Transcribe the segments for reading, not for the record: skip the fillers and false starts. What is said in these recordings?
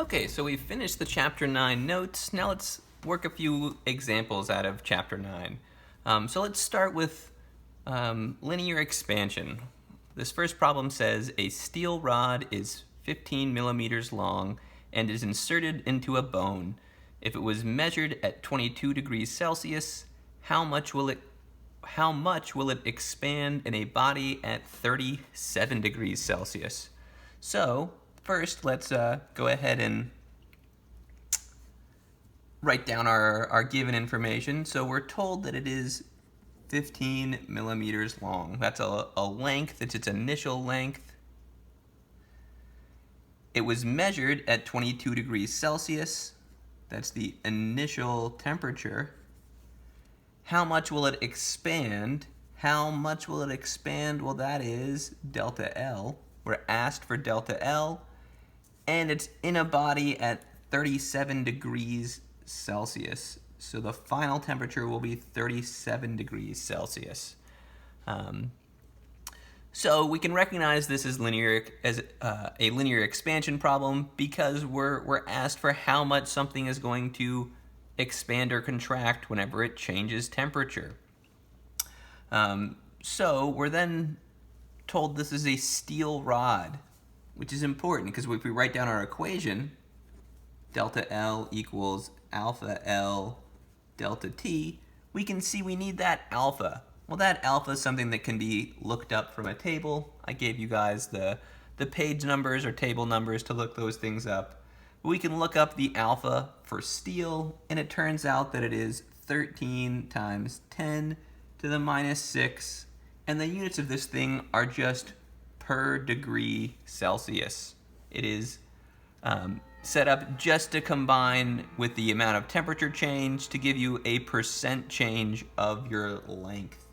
Okay, so we've finished the Chapter 9 notes. Now let's work a few examples out of Chapter 9. So let's start with linear expansion. This first problem says a steel rod is 15 millimeters long and is inserted into a bone. If it was measured at 22 degrees Celsius, how much will it expand in a body at 37 degrees Celsius? So first, let's go ahead and write down our given information. So we're told that it is 15 millimeters long. That's a length. It's its initial length. It was measured at 22 degrees Celsius. That's the initial temperature. How much will it expand? How much will it expand? Well, that is delta L. We're asked for delta L, and it's in a body at 37 degrees Celsius. So the final temperature will be 37 degrees Celsius. So we can recognize this as a linear expansion problem because we're asked for how much something is going to expand or contract whenever it changes temperature. So we're then told this is a steel rod, which is important because if we write down our equation, delta L equals alpha L delta T, we can see we need that alpha. Well, that alpha is something that can be looked up from a table. I gave you guys the page numbers or table numbers to look those things up. We can look up the alpha for steel, and it turns out that it is 13 times 10 to the minus 6, and the units of this thing are just per degree Celsius. It is set up just to combine with the amount of temperature change to give you a percent change of your length.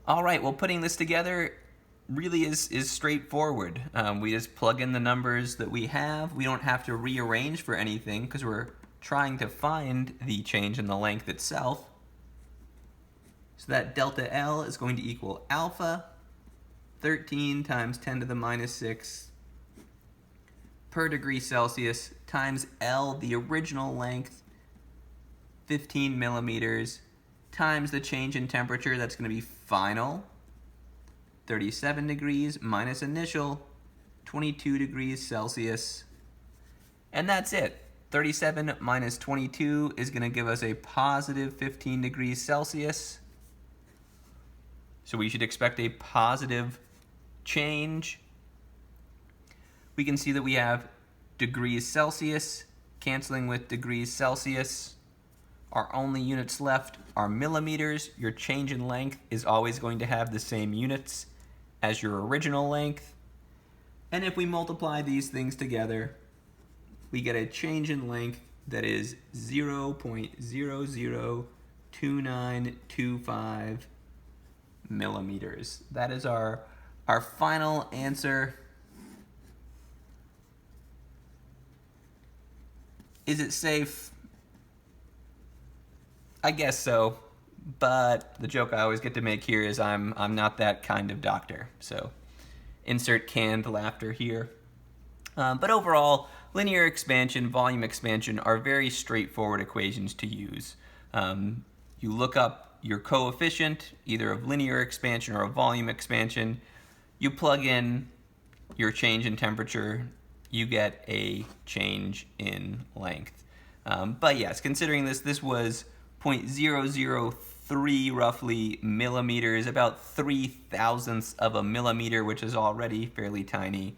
All right, well, putting this together really is straightforward. We just plug in the numbers that we have. We don't have to rearrange for anything because we're trying to find the change in the length itself. So that delta L is going to equal alpha, 13 times 10 to the minus 6 per degree Celsius times L, the original length, 15 millimeters, times the change in temperature. That's going to be final, 37 degrees, minus initial, 22 degrees Celsius. And that's it. 37 minus 22 is going to give us a positive 15 degrees Celsius. So we should expect a positive change. We can see that we have degrees Celsius canceling with degrees Celsius. Our only units left are millimeters. Your change in length is always going to have the same units as your original length. And if we multiply these things together, we get a change in length that is 0.002925 millimeters. That is our final answer. Is it safe? I guess so, but the joke I always get to make here is I'm not that kind of doctor, so insert canned laughter here. But overall, linear expansion, volume expansion are very straightforward equations to use. You look up your coefficient, either of linear expansion or of volume expansion, you plug in your change in temperature, you get a change in length. But yes, considering this was 0.003 roughly millimeters, about 3/1000ths of a millimeter, which is already fairly tiny.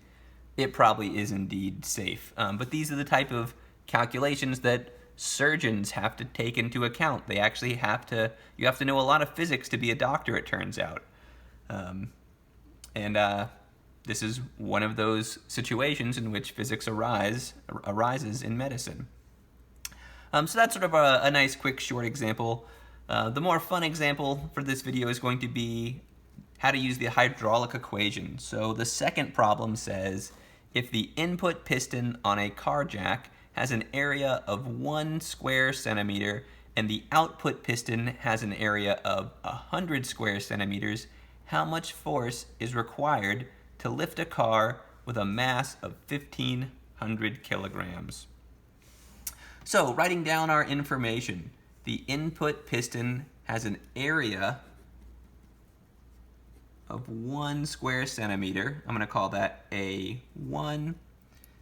It probably is indeed safe. But these are the type of calculations that surgeons have to take into account. They actually you have to know a lot of physics to be a doctor, it turns out. This is one of those situations in which physics arises in medicine. So that's sort of a nice, quick, short example. The more fun example for this video is going to be how to use the hydraulic equation. So the second problem says, if the input piston on a car jack has an area of 1 square centimeter and the output piston has an area of 100 square centimeters, how much force is required to lift a car with a mass of 15 100 kilograms. So, writing down our information, the input piston has an area of 1 square centimeter. I'm going to call that A1.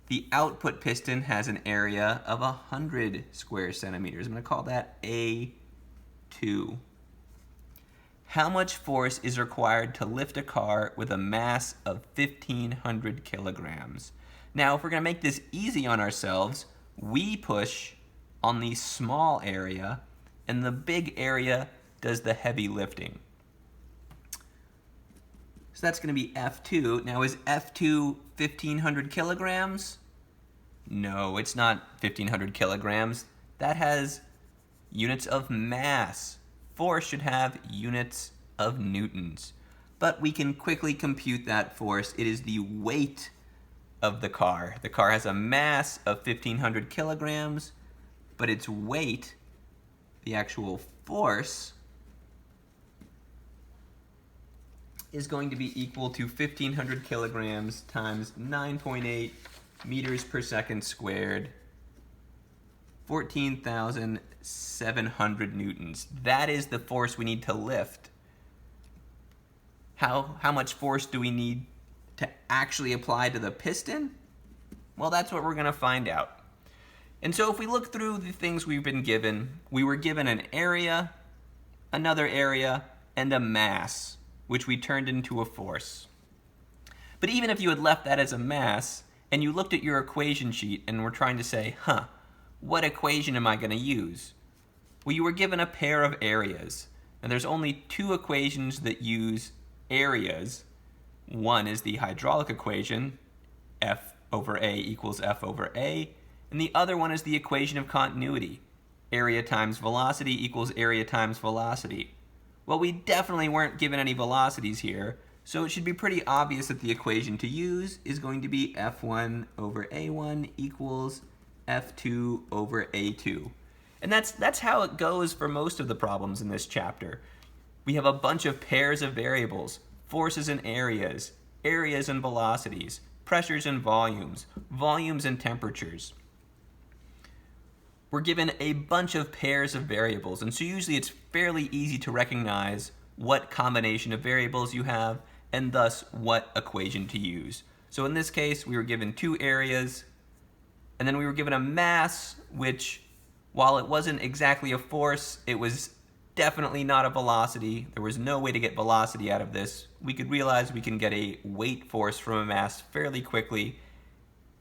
The output piston has an area of 100 square centimeters. I'm going to call that A2. How much force is required to lift a car with a mass of 1,500 kilograms? Now, if we're going to make this easy on ourselves, we push on the small area, and the big area does the heavy lifting. So that's going to be F2. Now, is F2 1,500 kilograms? No, it's not 1,500 kilograms. That has units of mass. Force should have units of newtons. But we can quickly compute that force. It is the weight of the car. The car has a mass of 1,500 kilograms, but its weight, the actual force, is going to be equal to 1,500 kilograms times 9.8 meters per second squared, 14,700 newtons. That is the force we need to lift. How much force do we need to actually apply to the piston? Well, that's what we're going to find out. And so if we look through the things we've been given, we were given an area, another area, and a mass, which we turned into a force. But even if you had left that as a mass, and you looked at your equation sheet and were trying to say, what equation am I going to use? Well, you were given a pair of areas. And there's only 2 equations that use areas. One is the hydraulic equation, F over A equals F over A. And the other one is the equation of continuity, area times velocity equals area times velocity. Well, we definitely weren't given any velocities here, so it should be pretty obvious that the equation to use is going to be F1 over A1 equals F2 over A2. And that's how it goes for most of the problems in this chapter. We have a bunch of pairs of variables, forces and areas, areas and velocities, pressures and volumes, volumes and temperatures. We're given a bunch of pairs of variables, and so usually it's fairly easy to recognize what combination of variables you have and thus what equation to use. So in this case, we were given 2 areas, and then we were given a mass, which, while it wasn't exactly a force, it was definitely not a velocity. There was no way to get velocity out of this. We could realize we can get a weight force from a mass fairly quickly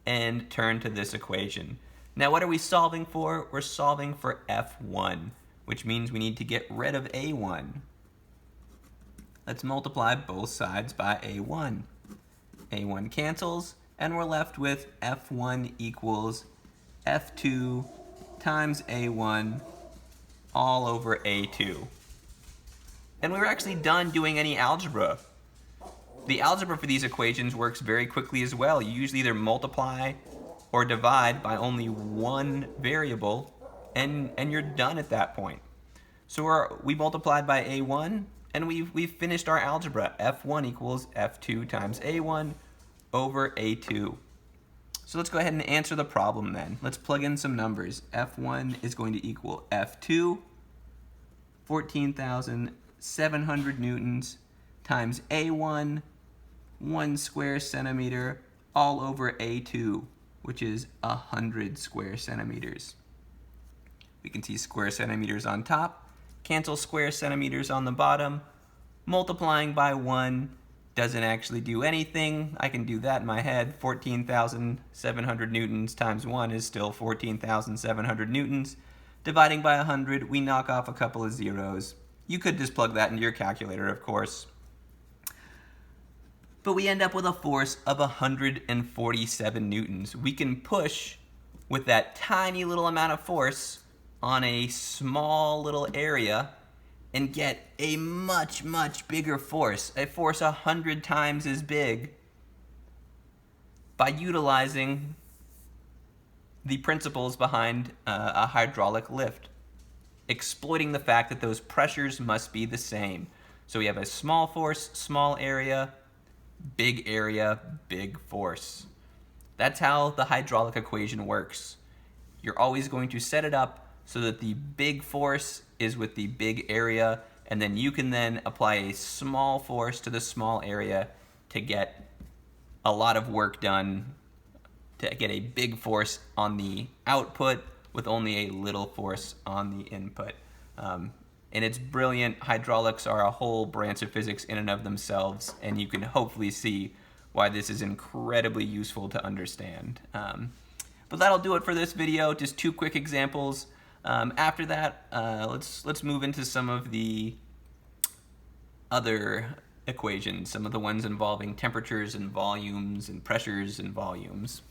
and turn to this equation. Now, what are we solving for? We're solving for F1, which means we need to get rid of A1. Let's multiply both sides by A1. A1 cancels, and we're left with F1 equals F2 times A1 all over A2. And we were actually done doing any algebra. The algebra for these equations works very quickly as well. You usually either multiply or divide by only one variable, and you're done at that point. So we multiplied by A1, and we've finished our algebra. F1 equals F2 times A1 over A2. So let's go ahead and answer the problem then. Let's plug in some numbers. F1 is going to equal F2, 14,700 newtons, times A1, 1 square centimeter, all over A2, which is 100 square centimeters. We can see square centimeters on top, cancel square centimeters on the bottom. Multiplying by 1 doesn't actually do anything. I can do that in my head. 14,700 newtons times 1 is still 14,700 newtons. Dividing by 100, we knock off a couple of zeros. You could just plug that into your calculator, of course. But we end up with a force of 147 newtons. We can push with that tiny little amount of force on a small little area and get a much, much bigger force, a force 100 times as big, by utilizing the principles behind a hydraulic lift, exploiting the fact that those pressures must be the same. So we have a small force, small area, big force. That's how the hydraulic equation works. You're always going to set it up so that the big force is with the big area, and then you can then apply a small force to the small area to get a lot of work done, to get a big force on the output with only a little force on the input. And it's brilliant. Hydraulics are a whole branch of physics in and of themselves, and you can hopefully see why this is incredibly useful to understand. But that'll do it for this video. Just 2 quick examples. After that, let's move into some of the other equations, some of the ones involving temperatures and volumes and pressures and volumes.